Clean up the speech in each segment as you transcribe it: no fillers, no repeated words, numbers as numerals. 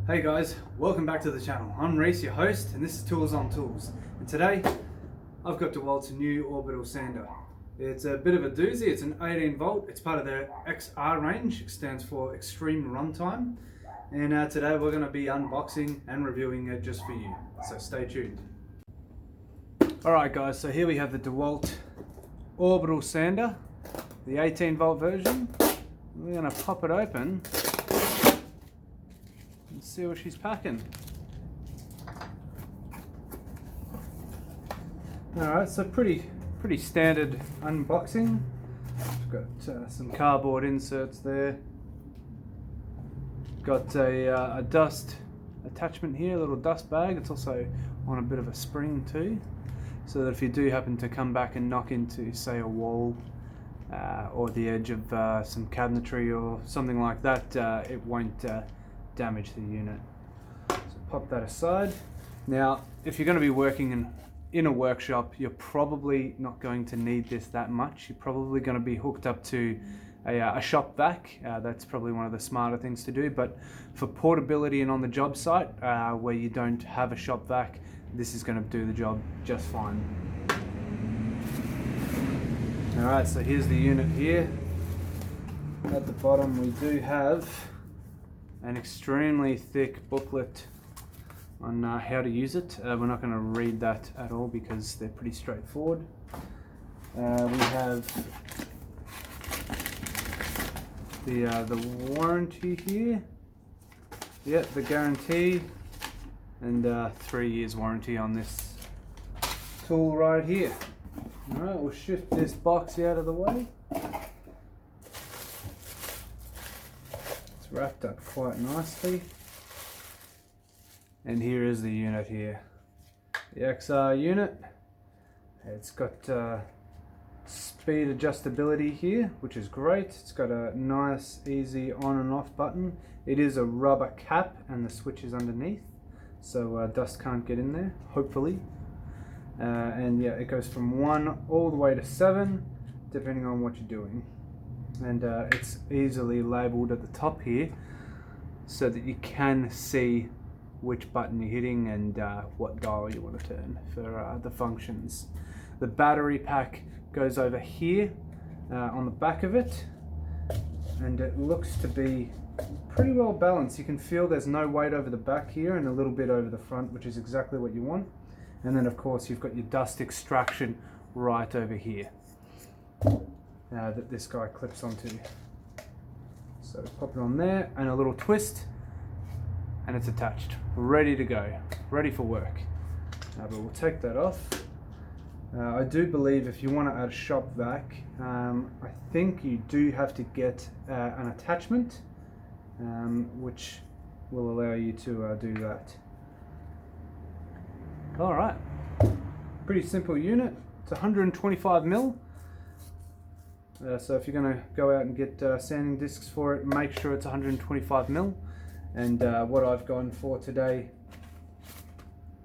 Hey guys, welcome back to the channel. I'm Reese, your host, and this is Tools on Tools. And today, I've got Dewalt's new orbital sander. It's a bit of a doozy. It's an 18 volt. It's part of their XR range. It stands for Extreme Runtime. And today we're going to be unboxing and reviewing it just for you. So stay tuned. Alright guys, so here we have the Dewalt orbital sander, the 18 volt version. We're going to pop it open and see what she's packing. Alright, so pretty standard unboxing. We've got some cardboard inserts there. Got a dust attachment here, a little dust bag. It's also on a bit of a spring too, so that if you do happen to come back and knock into, say, a wall or the edge of some cabinetry or something like that, it won't damage the unit. So pop that aside. Now, if you're going to be working in a workshop, you're probably not going to need this that much. You're probably going to be hooked up to a shop vac. That's probably one of the smarter things to do, but for portability and on the job site where you don't have a shop vac, this is going to do the job just fine. Alright, so here's the unit here. At the bottom we do have an extremely thick booklet on how to use it. We're not going to read that at all because they're pretty straightforward. We have the warranty here. Yeah, the guarantee, and 3 years warranty on this tool right here. Alright, we'll shift this box out of the way. It's wrapped up quite nicely. And here is the unit here. The XR unit. It's got speed adjustability here, which is great. It's got a nice, easy on and off button. It is a rubber cap and the switch is underneath, so dust can't get in there, hopefully. And yeah, it goes from 1 all the way to 7, depending on what you're doing. And it's easily labelled at the top here, so that you can see which button you're hitting and what dial you want to turn for the functions. The battery pack goes over here on the back of it, and it looks to be pretty well balanced. You can feel there's no weight over the back here and a little bit over the front, which is exactly what you want. And then of course you've got your dust extraction right over here that this guy clips onto. So pop it on there and a little twist and it's attached, ready to go, ready for work. But we'll take that off. I do believe if you want to add a shop vac, I think you do have to get an attachment which will allow you to do that. Alright, pretty simple unit. It's 125 mil. So if you're going to go out and get sanding discs for it, make sure it's 125 mil. And what I've gone for today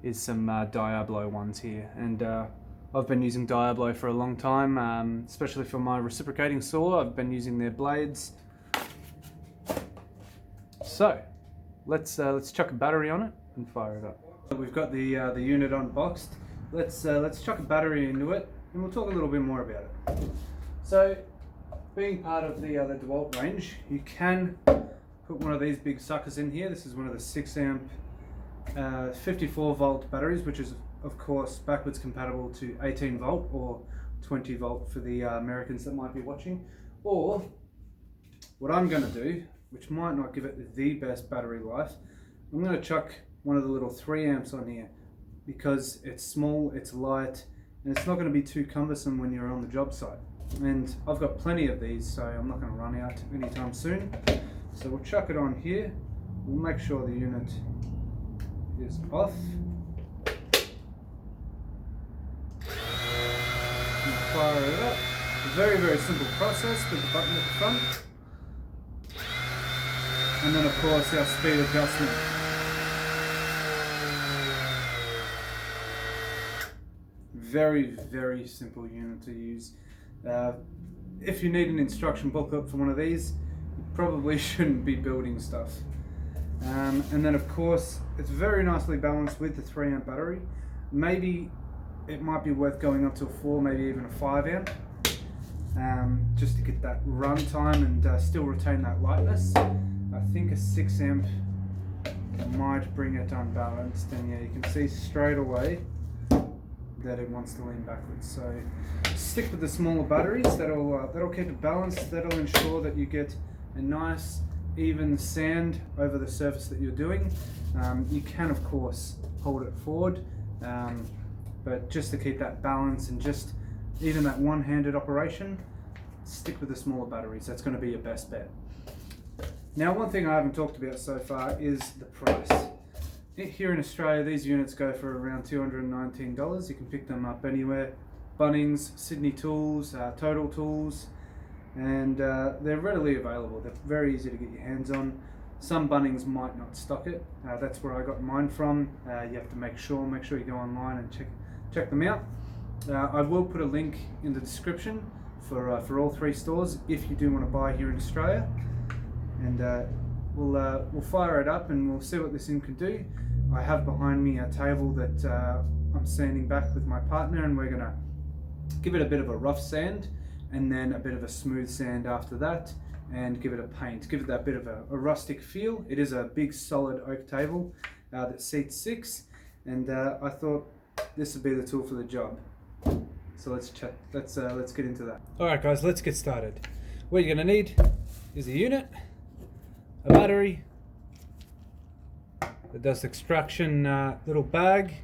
is some Diablo ones here. And I've been using Diablo for a long time, especially for my reciprocating saw. I've been using their blades. So let's chuck a battery on it and fire it up. We've got the unit unboxed. Let's chuck a battery into it, and we'll talk a little bit more about it. So, being part of the Dewalt range, you can put one of these big suckers in here. This is one of the 6 amp 54 volt batteries, which is of course backwards compatible to 18 volt or 20 volt for the Americans that might be watching. Or what I'm going to do, which might not give it the best battery life, I'm going to chuck one of the little 3 amps on here, because it's small, it's light, and it's not going to be too cumbersome when you're on the job site. And I've got plenty of these, so I'm not going to run out anytime soon. So we'll chuck it on here. We'll make sure the unit is off. And fire it up. Very, very simple process with the button at the front. And then of course our speed adjustment. Very, very simple unit to use. If you need an instruction booklet for one of these, you probably shouldn't be building stuff. And then of course it's very nicely balanced with the 3 amp battery. Maybe it might be worth going up to a 4, maybe even a 5 amp, just to get that run time and still retain that lightness. I think a 6 amp might bring it unbalanced, and yeah, you can see straight away that it wants to lean backwards. So stick with the smaller batteries. That'll keep it balanced. That'll ensure that you get a nice even sand over the surface that you're doing. You can of course hold it forward, but just to keep that balance and just even that one-handed operation, stick with the smaller batteries. That's going to be your best bet. Now, one thing I haven't talked about so far is the price. Here in Australia, these units go for around $219. You can pick them up anywhere. Bunnings, Sydney Tools, Totaltools, and they're readily available. They're very easy to get your hands on. Some Bunnings might not stock it. That's where I got mine from. You have to make sure you go online and check them out. I will put a link in the description for all 3 stores if you do want to buy here in Australia. And we'll fire it up and we'll see what this thing can do. I have behind me a table that I'm sanding back with my partner, and we're gonna give it a bit of a rough sand and then a bit of a smooth sand after that, and give it a paint, give it that bit of a rustic feel. It is a big solid oak table that seats 6, and I thought this would be the tool for the job. So let's get into that. Alright guys, let's get started. What you're gonna need is a unit, a battery, the dust extraction little bag,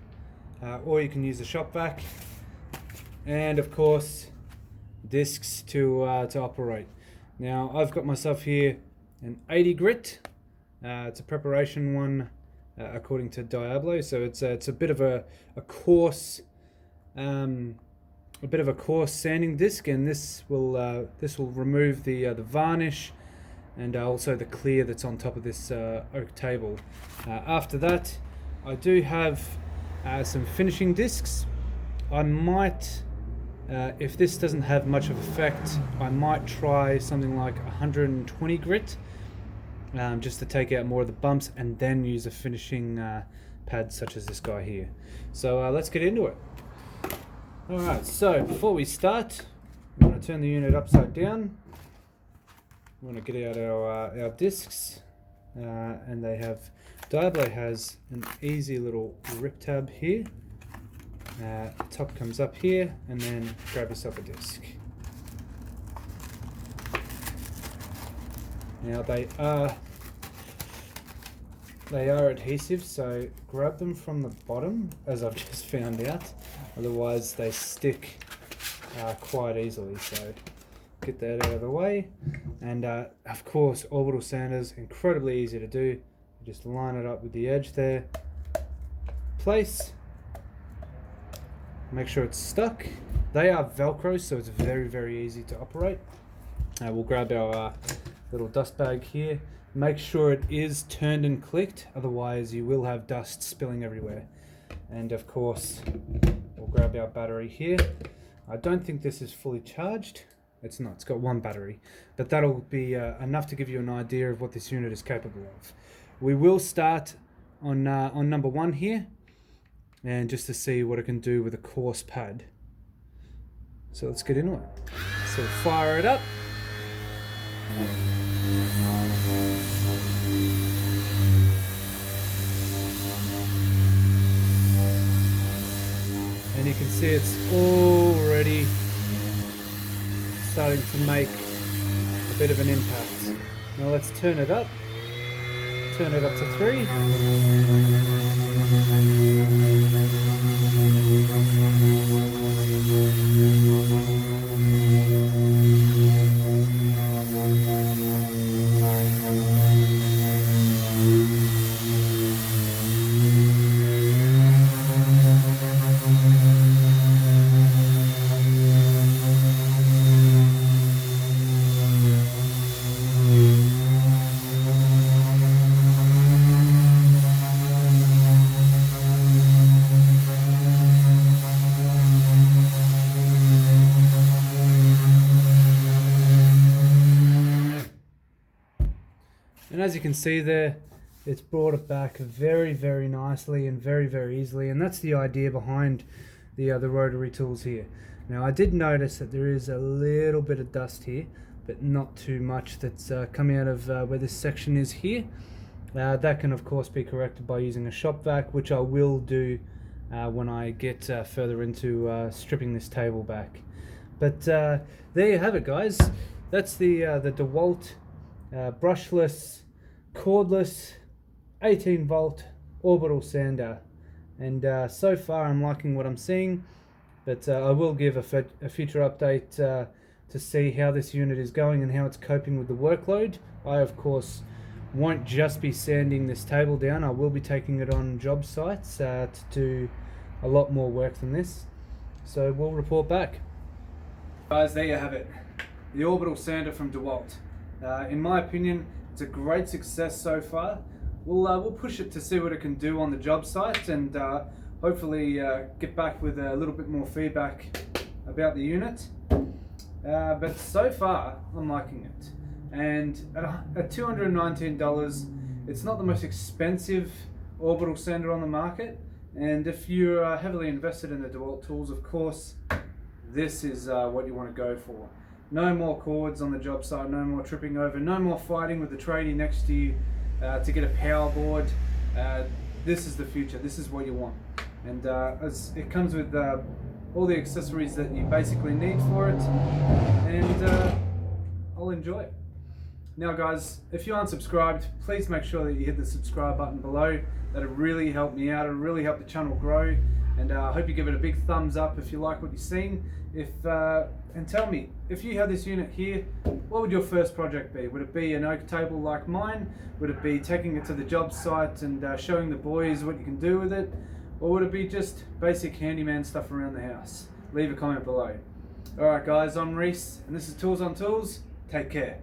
or you can use a shop vac, and of course discs to operate. Now I've got myself here an 80 grit. It's a preparation one according to Diablo, so it's a bit of a coarse sanding disc, and this will remove the varnish and also the clear that's on top of this oak table. After that, I do have some finishing discs. I might, if this doesn't have much of effect, I might try something like 120 grit, just to take out more of the bumps, and then use a finishing pad such as this guy here. So let's get into it. Alright, so before we start, we're going to turn the unit upside down. We want to get out our discs, and Diablo has an easy little rip tab here. The top comes up here, and then grab yourself a disc. Now they are adhesive, so grab them from the bottom, as I've just found out. Otherwise they stick quite easily. So get that out of the way. And of course, orbital sanders, incredibly easy to do. You just line it up with the edge there, place, make sure it's stuck. They are Velcro, so it's very, very easy to operate. We'll grab our little dust bag here. Make sure it is turned and clicked, otherwise you will have dust spilling everywhere. And of course, we'll grab our battery here. I don't think this is fully charged. It's not, it's got 1 battery, but that'll be enough to give you an idea of what this unit is capable of. We will start on number 1 here, and just to see what it can do with a coarse pad. So let's get into it. So fire it up. And you can see it's already starting to make a bit of an impact. Now let's turn it up. Turn it up to 3. And as you can see there, it's brought it back very, very nicely and very, very easily, and that's the idea behind the rotary tools here. Now I did notice that there is a little bit of dust here, but not too much that's coming out of where this section is here. That can of course be corrected by using a shop vac, which I will do when I get further into stripping this table back. But there you have it, guys. That's the Dewalt brushless, cordless, 18 volt orbital sander, and so far I'm liking what I'm seeing, but I will give a future update to see how this unit is going and how it's coping with the workload. I of course won't just be sanding this table down, I will be taking it on job sites to do a lot more work than this, so we'll report back. Guys, there you have it, the orbital sander from Dewalt. In my opinion, it's a great success so far. We'll push it to see what it can do on the job site, and hopefully get back with a little bit more feedback about the unit. But so far, I'm liking it. And at $219, it's not the most expensive orbital sander on the market. And if you're heavily invested in the Dewalt tools, of course, this is what you want to go for. No more cords on the job site, no more tripping over, no more fighting with the tradie next to you to get a power board. This is the future, this is what you want. And it comes with all the accessories that you basically need for it, and I'll enjoy it. Now guys, if you aren't subscribed, please make sure that you hit the subscribe button below. That'll really help me out, it'll really help the channel grow, and I hope you give it a big thumbs up if you like what you've seen. And tell me, if you had this unit here, what would your first project be? Would it be an oak table like mine? Would it be taking it to the job site and showing the boys what you can do with it? Or would it be just basic handyman stuff around the house? Leave a comment below. Alright guys, I'm Reese, and this is Tools on Tools. Take care.